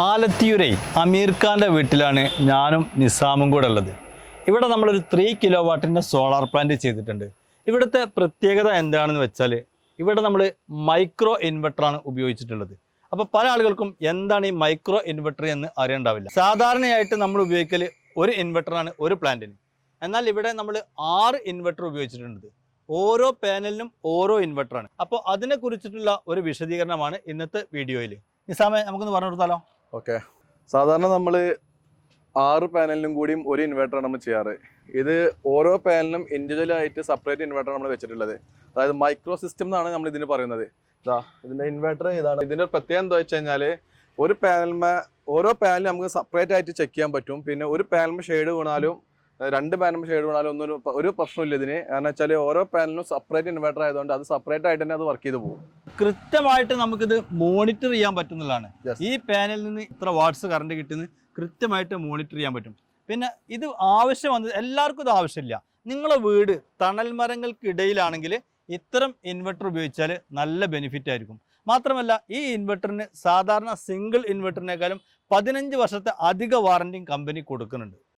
ആലത്തിയൂരെ അമീർ ഖാൻ്റെ വീട്ടിലാണ് ഞാനും നിസാമും കൂടെ ഉള്ളത്. ഇവിടെ നമ്മളൊരു 3 കിലോ വാട്ടിൻ്റെ സോളാർ പ്ലാന്റ് ചെയ്തിട്ടുണ്ട്. ഇവിടുത്തെ പ്രത്യേകത എന്താണെന്ന് വെച്ചാൽ ഇവിടെ നമ്മൾ മൈക്രോ ഇൻവെർട്ടറാണ് ഉപയോഗിച്ചിട്ടുള്ളത്. അപ്പോൾ പല ആളുകൾക്കും എന്താണ് ഈ മൈക്രോ ഇൻവെർട്ടർ എന്ന് അറിയണ്ടാവില്ല. സാധാരണയായിട്ട് നമ്മൾ ഉപയോഗിക്കൽ ഒരു ഇൻവെർട്ടറാണ് ഒരു പ്ലാന്റിന്. എന്നാൽ ഇവിടെ നമ്മൾ 6 ഇൻവെർട്ടർ ഉപയോഗിച്ചിട്ടുണ്ട്. ഓരോ പാനലിനും ഓരോ ഇൻവെർട്ടറാണ്. അപ്പോൾ അതിനെക്കുറിച്ചിട്ടുള്ള ഒരു വിശദീകരണമാണ് ഇന്നത്തെ വീഡിയോയിൽ. നിസാമെ, നമുക്കൊന്ന് പറഞ്ഞു കൊടുത്താലോ? ഓക്കെ, സാധാരണ നമ്മൾ 6 പാനലിനും കൂടിയും ഒരു ഇൻവെർട്ടറാണ് നമ്മൾ ചെയ്യാറ്. ഇത് ഓരോ പാനലിനും ഇൻഡിവിജ്വലായിട്ട് സെപ്പറേറ്റ് ഇൻവെർട്ടർ നമ്മൾ വെച്ചിട്ടുള്ളത്. അതായത് മൈക്രോ സിസ്റ്റം എന്നാണ് നമ്മൾ ഇതിന് പറയുന്നത്. ഇതാ ഇതിൻ്റെ ഇൻവെർട്ടർ ഇതാണ്. ഇതിൻ്റെ പ്രത്യേകം എന്താ വെച്ച് കഴിഞ്ഞാൽ ഒരു ഓരോ പാനലും നമുക്ക് സെപ്പറേറ്റ് ആയിട്ട് ചെക്ക് ചെയ്യാൻ പറ്റും. പിന്നെ ഒരു പാനലിന് ഷെയ്ഡ് വീണാലും 2 പാനലിന് ഷെയ്ഡ് വീണാലും ഒരു പ്രശ്നമില്ല ഇതിന്. കാരണം വെച്ചാൽ ഓരോ പാനലിനും സെപ്പറേറ്റ് ഇൻവെർട്ടർ ആയതുകൊണ്ട് അത് സെപ്പറേറ്റ് ആയിട്ട് തന്നെ അത് വർക്ക് ചെയ്ത് പോകും. കൃത്യമായിട്ട് നമുക്കിത് മോണിറ്റർ ചെയ്യാൻ പറ്റുന്നതാണ്. ഈ പാനലിൽ നിന്ന് ഇത്ര വാട്ട്സ് കറണ്ട് കിട്ടുന്നത് കൃത്യമായിട്ട് മോണിറ്റർ ചെയ്യാൻ പറ്റും. പിന്നെ ഇത് ആവശ്യം വന്നത് എല്ലാവർക്കും ഇത് ആവശ്യമില്ല. നിങ്ങളെ വീട് തണൽ മരങ്ങൾക്കിടയിലാണെങ്കിൽ ഇത്തരം ഇൻവെർട്ടർ ഉപയോഗിച്ചാൽ നല്ല ബെനിഫിറ്റ് ആയിരിക്കും. മാത്രമല്ല ഈ ഇൻവെർട്ടറിന് സാധാരണ സിംഗിൾ ഇൻവെർട്ടറിനേക്കാളും 15 വർഷത്തെ അധിക വാറന്റിയും കമ്പനി കൊടുക്കുന്നുണ്ട്.